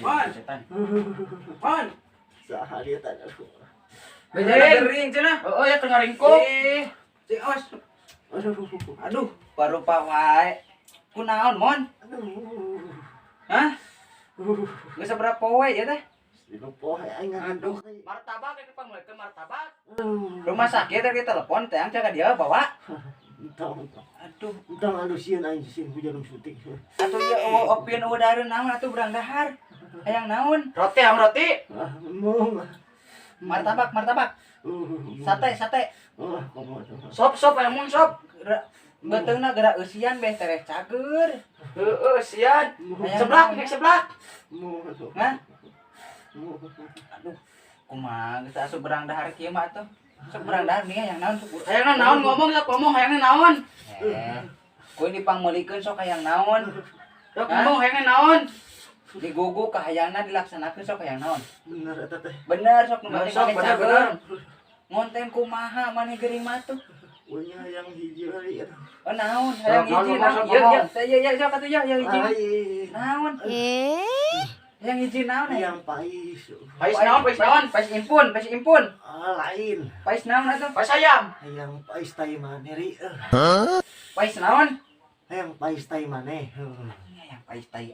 Mon. setan. Mon. Saha dia tanya. Bejana gering cenah. Oh ya tengah ringkuk. Cing awas. Aduh. Aduh, parupa wae. Kunaon, Mon? Aduh. Hah? Geus saberapa poe ya teh? Itu poe aing ngaduh. Martabak itu panglekeun martabak. Rumah sakit tadi telepon teh jaga dia bawa. Entah. Aduh, Aduh sieun aing sieun hujan syuting. atuh ya opieun udareun naon atuh berang dahar. Hayang naon? Roti am roti. Mung. Martabak. Sate. Komo tuh. Sop aya mun sop. Beteungna geura eusian beh tereh cager. Heeh sian. Seblak. Mung. Hah? Mung. Aduh, kumaha geus asup berang dahar kieu mah atuh. Sok berang dahar nih hayang naon sok. Hayangna naon ngomong hayangna naon. Kuy dipangmeulikeun sok hayang naon. Sok ngomong hayangna naon. Digugu ka hayangna dilaksanakeun sok hayang naon. Bener eta teh. Bener sok nu penting Sok, maneh bener, cager. bener. Ngonten kumaha maneh geuring mah tuh. Punya yang hiji hari eta. Oh naon? Hayang Sok, hiji ngomong, naon? sok, Iya sok atuh ya hiji. Ai. Naon? Hayang hiji naon? Yang pais. Pais naon? Pais impun. Lain. Pais naon atuh? Pais ayam. Yang pais tai maneh ri. Pais naon? Yang pais tai maneh. Hayang pais tai.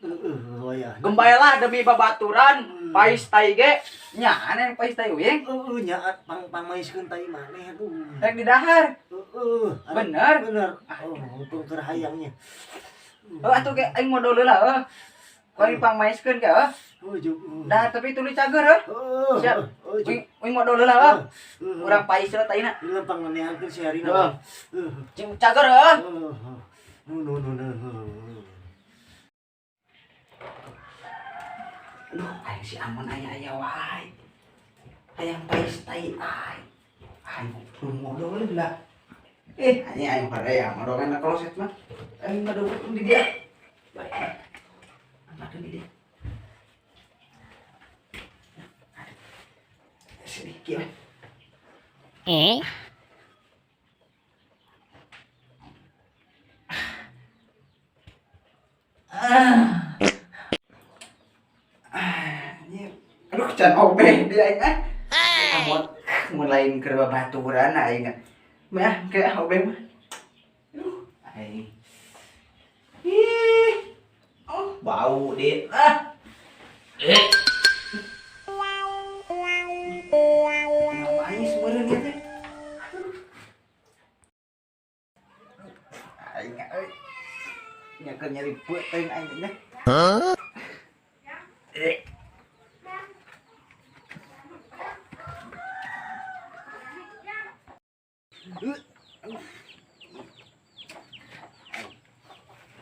Ya. Gembayalah demi babaturan. Pais tai ge. Nya aneh pais tai wing. Nyaat pangmaiskeun tai maneh aduh. Rek di dahar. Bener. Untung keur hayangnya. Atuh ge aing modal heula Kau pangmaiskeun ge Dah tapi tuluy cager Siap. Wing modal heula Urang pais heula taina. Lempang neankeun si Harina. Cing cager No. Aduh, aing si Amon aya wae. Hayang pais tai ai. Aing modal heula. Aing padaya modal kana kloset mah. Aing modal di dia. Baik. Makan di dia. Sedikit. Aduh, can obeh dia aing Amon mulai keur babaturan aing. Mah kayak obeh mah. Aduh, aing. Oh, bau dit. Ngapain sebenarnya dia teh? Aing euy. Nya keur nyari beut teuing aing teh.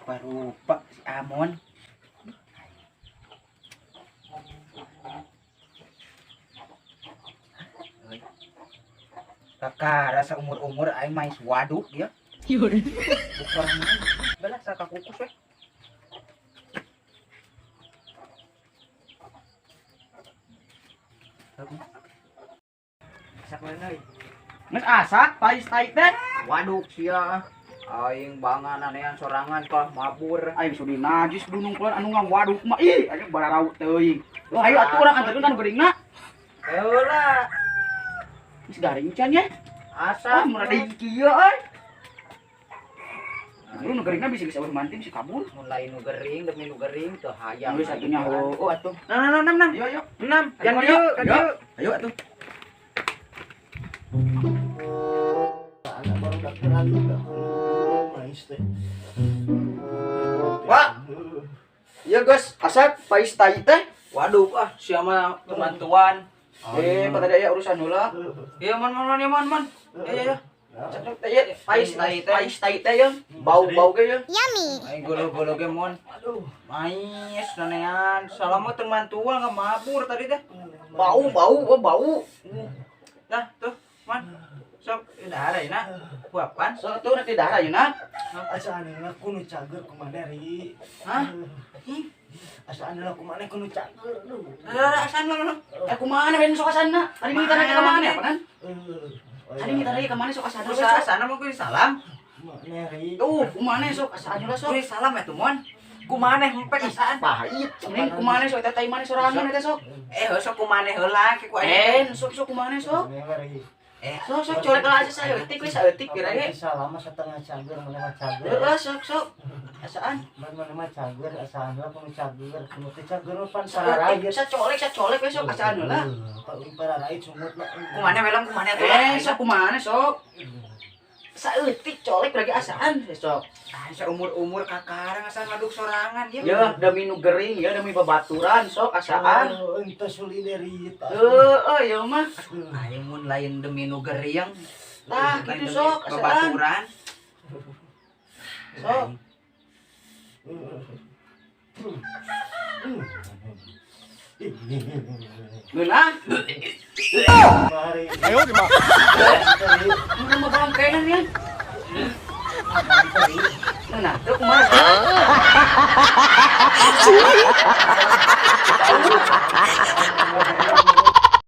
Parupa si Amon. Kakak rasa umur aing main waduk dia. Bukan belah saka kukus we. Sak leuneuy. Geus asak pais tai teh. Waduk sia. Aing bangan anean sorangan kah mabur. Aing sudi najis dunung keluar anu ngawaduk mah ih aya bararau teuing. Ayo atuh urang anterkeun kan geuringna. Heula. Geus garing can ya. Asa Mun ada kieu euy. Lu nu geuringna bisa urus mantin si kabul. mulai nu gering demi nu gering teu hayang. Geus satunya atuh. Nah. Ayo. 6. Yang Yang dieu, ka dieu. Ayo atuh. Anak baru dak kenal juga. Mais teh. Wah. Iya guys, asak pais tai teh. Waduh, siapa teman-tuan. Pada daya urusan heula. Ya, man. Ya. Cek teh ya, pais tai teh ya. Bau-bau ge ya. Aing golo-golo ge mon. Aduh. Mais nanean. Salamat teman-tuan nggak mabur tadi teh. Bau. Dah, tuh, man. Sok, udah ada ya, nak. Kuapan. So tuh nanti darah ya na. Asa anjeunna kudu cager kumaha ri. Hah? Asa anjeunna kumaha kudu cager. Aduh. Asan lo. Kumaha ben sok asana? Tadi minta lagi ka mana apa kan? Tadi minta lagi ka mana sok asana? Terus sana mau kudu salam. Mana ri. Kumaha sok asana lah sok. Kudu salam ya tuh, mon. kumaneh empek isaan. Pahit. Ning kumaneh sok teteh maneh sorangan eta sok. Sok kumaneh heula ki ku aing. Sok kumaneh sok. Ngeri. Sok colek lah aja saeutik we saeutik kira ge. Salama setengah cager mana mah cager. Heeh sok. Asaan? Mana mah cager asaan lah pun cager. Kudu cager pan sararaid. Sacolek we sok asaan heula. Pak pararaid sumut lah. Kumaneh welam kumaneh atuh. Sok kumaneh sok. Saeutik colek lagi asaan sok. Seumur-umur kakarang asal ngaduk sorangan dia. Ya demi nu gering ya demi babaturan sok asaan. Ente solidaritas. Ya mah. Aing mun lain demi nu geriang. Tah gitu sok asaan. Babaturan. Sok. Geunah. Mari. Ayo di mana? Mun mah bangkenan ya. Nah, tuh kumaha?